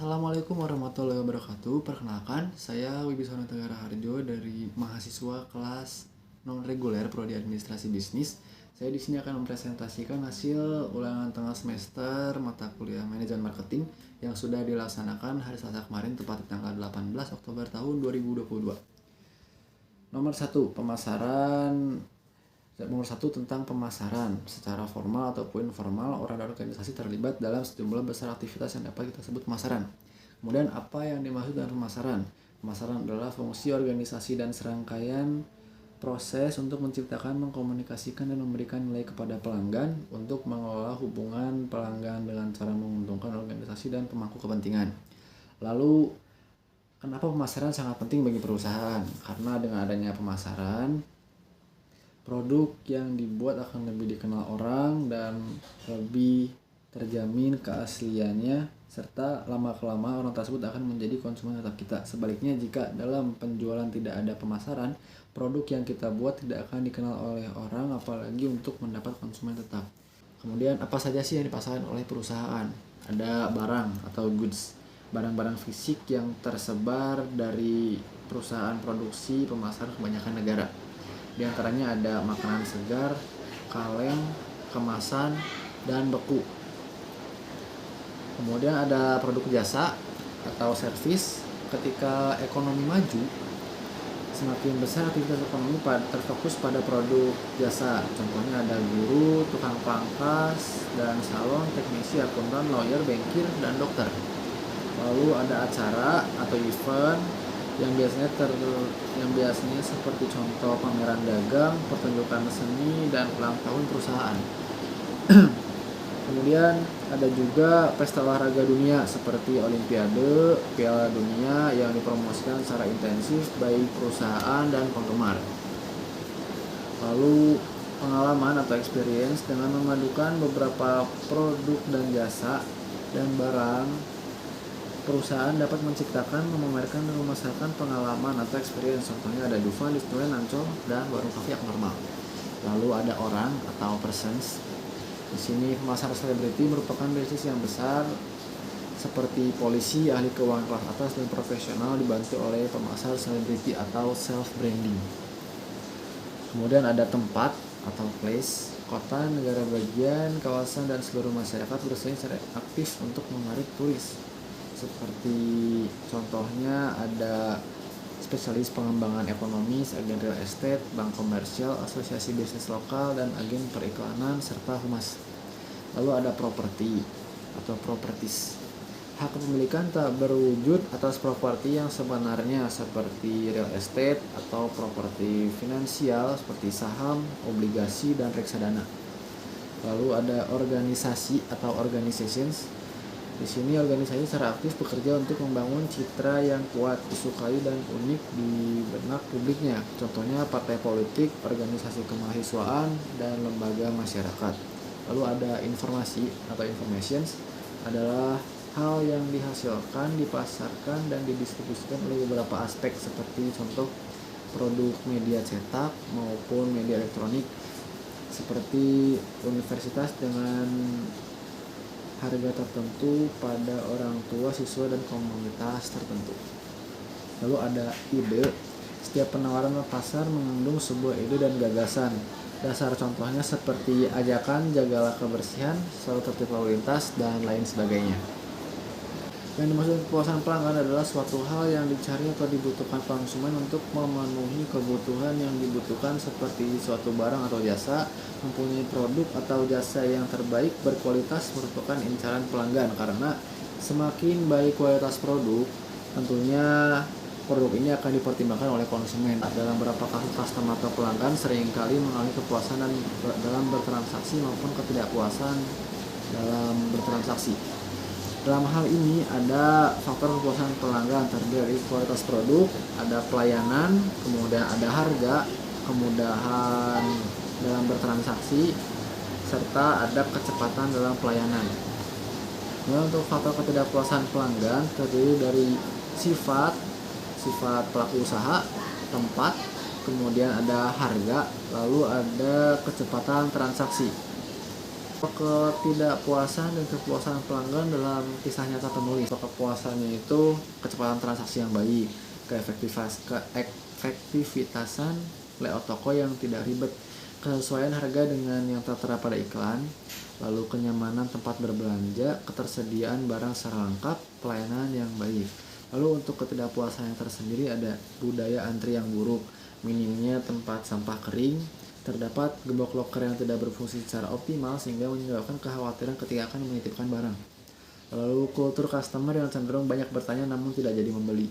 Assalamualaikum warahmatullahi wabarakatuh. Perkenalkan, saya Wibisono Tenggara Harjo dari mahasiswa kelas non reguler Prodi Administrasi Bisnis. Saya di sini akan mempresentasikan hasil ulangan tengah semester mata kuliah Manajemen Marketing yang sudah dilaksanakan hari Selasa kemarin tepat di tanggal 18 Oktober tahun 2022. Nomor 1, Nomor 1 tentang pemasaran. Secara formal ataupun informal, orang dan organisasi terlibat dalam sejumlah besar aktivitas yang dapat kita sebut pemasaran. Kemudian apa yang dimaksud dengan pemasaran? Pemasaran adalah fungsi organisasi dan serangkaian proses untuk menciptakan, mengkomunikasikan, dan memberikan nilai kepada pelanggan untuk mengelola hubungan pelanggan dengan cara menguntungkan organisasi dan pemangku kepentingan. Lalu, kenapa pemasaran sangat penting bagi perusahaan? Karena dengan adanya pemasaran, produk yang dibuat akan lebih dikenal orang dan lebih terjamin keasliannya, serta lama-kelamaan orang tersebut akan menjadi konsumen tetap kita. Sebaliknya, jika dalam penjualan tidak ada pemasaran, produk yang kita buat tidak akan dikenal oleh orang, apalagi untuk mendapat konsumen tetap. Kemudian, apa saja sih yang dipasarkan oleh perusahaan? Ada barang atau goods, barang-barang fisik yang tersebar dari perusahaan produksi pemasaran kebanyakan negara. Di antaranya ada makanan segar, kaleng, kemasan, dan beku. Kemudian ada produk jasa atau servis. Ketika ekonomi maju, semakin besar aktivitas ekonomi terfokus pada produk jasa. Contohnya ada guru, tukang pangkas, dan salon, teknisi, akuntan, lawyer, bankir, dan dokter. Lalu ada acara atau event yang biasanya seperti contoh pameran dagang, pertunjukan seni, dan ulang tahun perusahaan. Kemudian ada juga pesta olahraga dunia seperti Olimpiade, Piala Dunia yang dipromosikan secara intensif baik perusahaan dan penggemar. Lalu pengalaman atau experience dengan memadukan beberapa produk dan jasa dan barang, perusahaan dapat menciptakan, memamerkan, dan memasarkan pengalaman atau experience. Contohnya ada Dufan, Disneyland, Ancol, dan warung kafe yang normal. Lalu ada orang atau persons. Di sini pemasaran selebriti merupakan bisnis yang besar seperti polisi, ahli keuangan kelas atas, dan profesional dibantu oleh pemasar selebriti atau self branding. Kemudian ada tempat atau place, kota, negara bagian, kawasan, dan seluruh masyarakat bersaing secara aktif untuk menarik turis. Seperti contohnya ada spesialis pengembangan ekonomi, agen real estate, bank komersial, asosiasi bisnis lokal, dan agen periklanan, serta humas. Lalu ada properti atau properties. Hak kepemilikan tak berwujud atas properti yang sebenarnya seperti real estate atau properti finansial seperti saham, obligasi, dan reksadana. Lalu ada organisasi atau organizations. Di sini organisasi secara aktif bekerja untuk membangun citra yang kuat, disukai, dan unik di benak publiknya. Contohnya partai politik, organisasi kemahasiswaan, dan lembaga masyarakat. Lalu ada informasi atau informations adalah hal yang dihasilkan, dipasarkan, dan didistribusikan oleh beberapa aspek seperti contoh produk media cetak maupun media elektronik seperti universitas dengan harga tertentu pada orang tua, siswa, dan komunitas tertentu. Lalu ada ide. Setiap penawaran pasar mengandung sebuah ide dan gagasan. Dasar contohnya seperti ajakan jagalah kebersihan, selalu tertib lalu lintas, dan lain sebagainya. Yang dimaksud kepuasan pelanggan adalah suatu hal yang dicari atau dibutuhkan konsumen untuk memenuhi kebutuhan yang dibutuhkan seperti suatu barang atau jasa, mempunyai produk atau jasa yang terbaik, berkualitas merupakan incaran pelanggan. Karena semakin baik kualitas produk, tentunya produk ini akan dipertimbangkan oleh konsumen. Dalam beberapa kasus customer atau pelanggan seringkali mengalami kepuasan dalam bertransaksi maupun ketidakpuasan dalam bertransaksi. Dalam hal ini ada faktor kepuasan pelanggan terdiri dari kualitas produk, ada pelayanan, kemudian ada harga, kemudahan dalam bertransaksi, serta ada kecepatan dalam pelayanan. Kemudian untuk faktor ketidakpuasan pelanggan terdiri dari sifat pelaku usaha, tempat, kemudian ada harga, lalu ada kecepatan transaksi. Ketidakpuasan dan kepuasan pelanggan dalam kisah nyata penulis. Kepuasannya itu kecepatan transaksi yang baik, keefektivitasan layout toko yang tidak ribet, kesesuaian harga dengan yang tertera pada iklan, lalu kenyamanan tempat berbelanja, ketersediaan barang secara lengkap, pelayanan yang baik. Lalu untuk ketidakpuasan yang tersendiri ada budaya antri yang buruk, minimnya tempat sampah kering, terdapat gembok loker yang tidak berfungsi secara optimal sehingga menyebabkan kekhawatiran ketika akan menitipkan barang. Lalu kultur customer yang cenderung banyak bertanya namun tidak jadi membeli.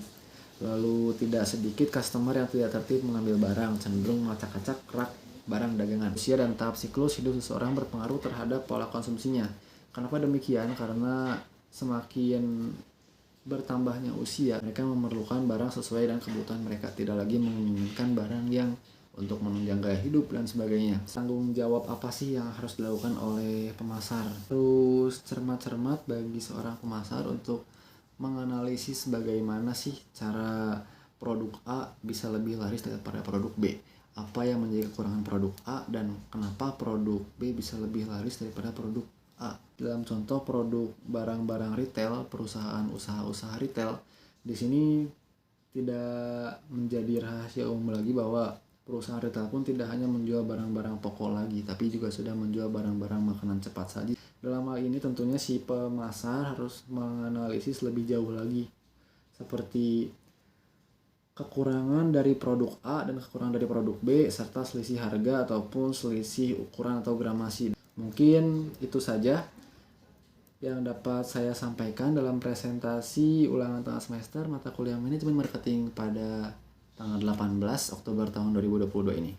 Lalu tidak sedikit customer yang tidak tertib mengambil barang, cenderung mengacak-acak rak barang dagangan. Usia dan tahap siklus hidup seseorang berpengaruh terhadap pola konsumsinya. Kenapa demikian? Karena semakin bertambahnya usia, mereka memerlukan barang sesuai dengan kebutuhan mereka, tidak lagi menginginkan barang yang untuk menunjang gaya hidup dan sebagainya. Tanggung jawab apa sih yang harus dilakukan oleh pemasar? Terus cermat-cermat bagi seorang pemasar untuk menganalisis bagaimana sih cara produk A bisa lebih laris daripada produk B. Apa yang menjadi kekurangan produk A dan kenapa produk B bisa lebih laris daripada produk A. Dalam contoh produk barang-barang retail, perusahaan usaha-usaha retail, di sini tidak menjadi rahasia umum lagi bahwa perusahaan retail pun tidak hanya menjual barang-barang pokok lagi, tapi juga sudah menjual barang-barang makanan cepat saji. Dalam hal ini tentunya si pemasar harus menganalisis lebih jauh lagi, seperti kekurangan dari produk A dan kekurangan dari produk B, serta selisih harga ataupun selisih ukuran atau gramasi. Mungkin itu saja yang dapat saya sampaikan dalam presentasi ulangan tengah semester mata kuliah manajemen marketing pada tanggal 18 Oktober tahun 2022 ini.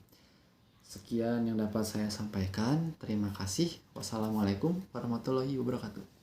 Sekian yang dapat saya sampaikan. Terima kasih. Wassalamualaikum warahmatullahi wabarakatuh.